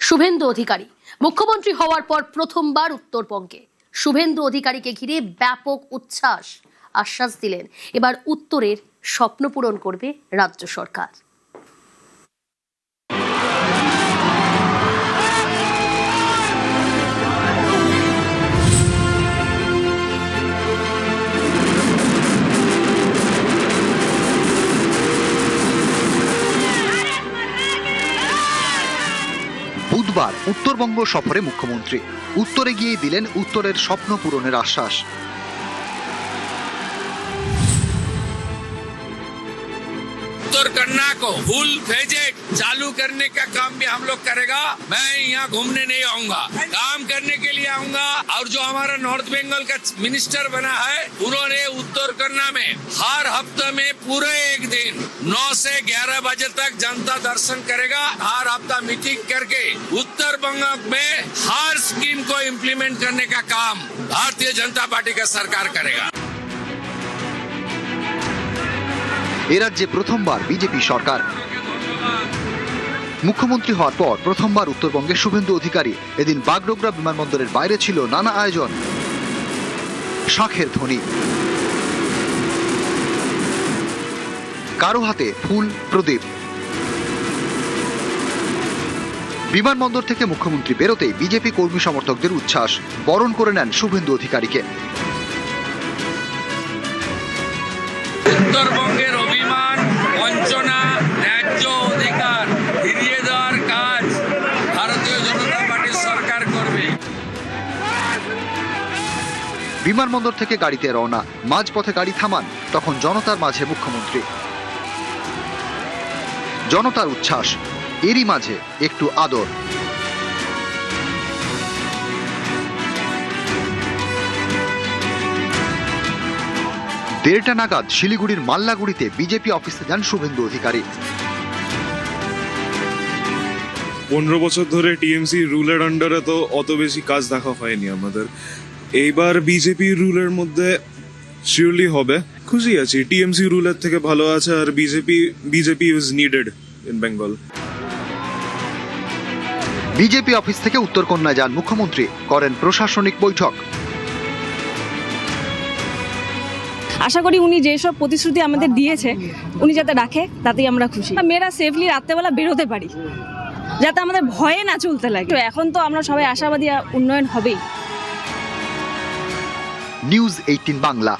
শুভেন্দু অধিকারী মুখ্যমন্ত্রী হওয়ার পর প্রথমবার উত্তরবঙ্গে। শুভেন্দু অধিকারীকে ঘিরে ব্যাপক উচ্ছ্বাস। আশ্বাস দিলেন এবার উত্তরের স্বপ্ন পূরণ করবে রাজ্য সরকার। বুধবার উত্তরবঙ্গ সফরে মুখ্যমন্ত্রী উত্তরে গিয়ে দিলেন উত্তরের স্বপ্ন পূরণের আশ্বাস। उत्तर कन्ना को फुल प्रोजेक्ट चालू करने का काम भी हम लोग करेगा। मैं यहाँ घूमने नहीं आऊंगा, काम करने के लिए आऊंगा। और जो हमारा नॉर्थ बंगाल का मिनिस्टर बना है, उन्होंने उत्तर कन्ना में हर हफ्ते में पूरे एक दिन 9 से 11 बजे तक जनता दर्शन करेगा। हर हफ्ता मीटिंग करके उत्तर बंगाल में हर स्कीम को इम्प्लीमेंट करने का काम भारतीय जनता पार्टी का सरकार करेगा। এ রাজ্যে প্রথমবার বিজেপি সরকার। মুখ্যমন্ত্রী হওয়ার পর প্রথমবার উত্তরবঙ্গে শুভেন্দু অধিকারী। এদিন বাগডোগরা বিমানবন্দরের বাইরে ছিল নানা আয়োজন, শাঁখের ধ্বনি, কারো হাতে ফুল প্রদীপ। বিমানবন্দর থেকে মুখ্যমন্ত্রী বেরোতেই বিজেপি কর্মী সমর্থকদের উচ্ছ্বাস। বরণ করে নেন শুভেন্দু অধিকারীকে। উত্তরবঙ্গের অভিমান, বঞ্চনা, ন্যায্য অধিকার ফিরিয়ে দেওয়ার কাজ ভারতীয় জনতা পার্টির সরকার করবে। বিমানবন্দর থেকে গাড়িতে রওনা, মাঝপথে গাড়ি থামান, তখন জনতার মাঝে মুখ্যমন্ত্রী। জনতার উচ্ছ্বাস, এরই মাঝে একটু আদর। দেড়টা নাগাদ শিলিগুড়ির মাল্লাগুড়িতে বিজেপি অফিসে যান শুভেন্দু অধিকারী। 15 বছর ধরে টিএমসি রুলের আন্ডারে তো অত বেশি কাজ দেখা হয়নি আমাদের। এইবার বিজেপি রুলের মধ্যে শিওরলি হবে। খুশি আছি, টিএমসি রুলের থেকে ভালো আছে, আর BJP is needed in Bengal. BJP office থেকে উত্তরকন্যায় যান মুখ্যমন্ত্রী, করেন প্রশাসনিক বৈঠক। আশা করি উনি যেসব প্রতিশ্রুতি আমাদের দিয়েছে উনি যাতে রাখে, তাতেই আমরা খুশি। মেয়েরা সেফলি রাত্রেবেলা বেরোতে পারি, যাতে আমাদের ভয়ে না চলতে লাগে। তো এখন তো আমরা সবাই আশাবাদী, উন্নয়ন হবেই। নিউজ 18 বাংলা।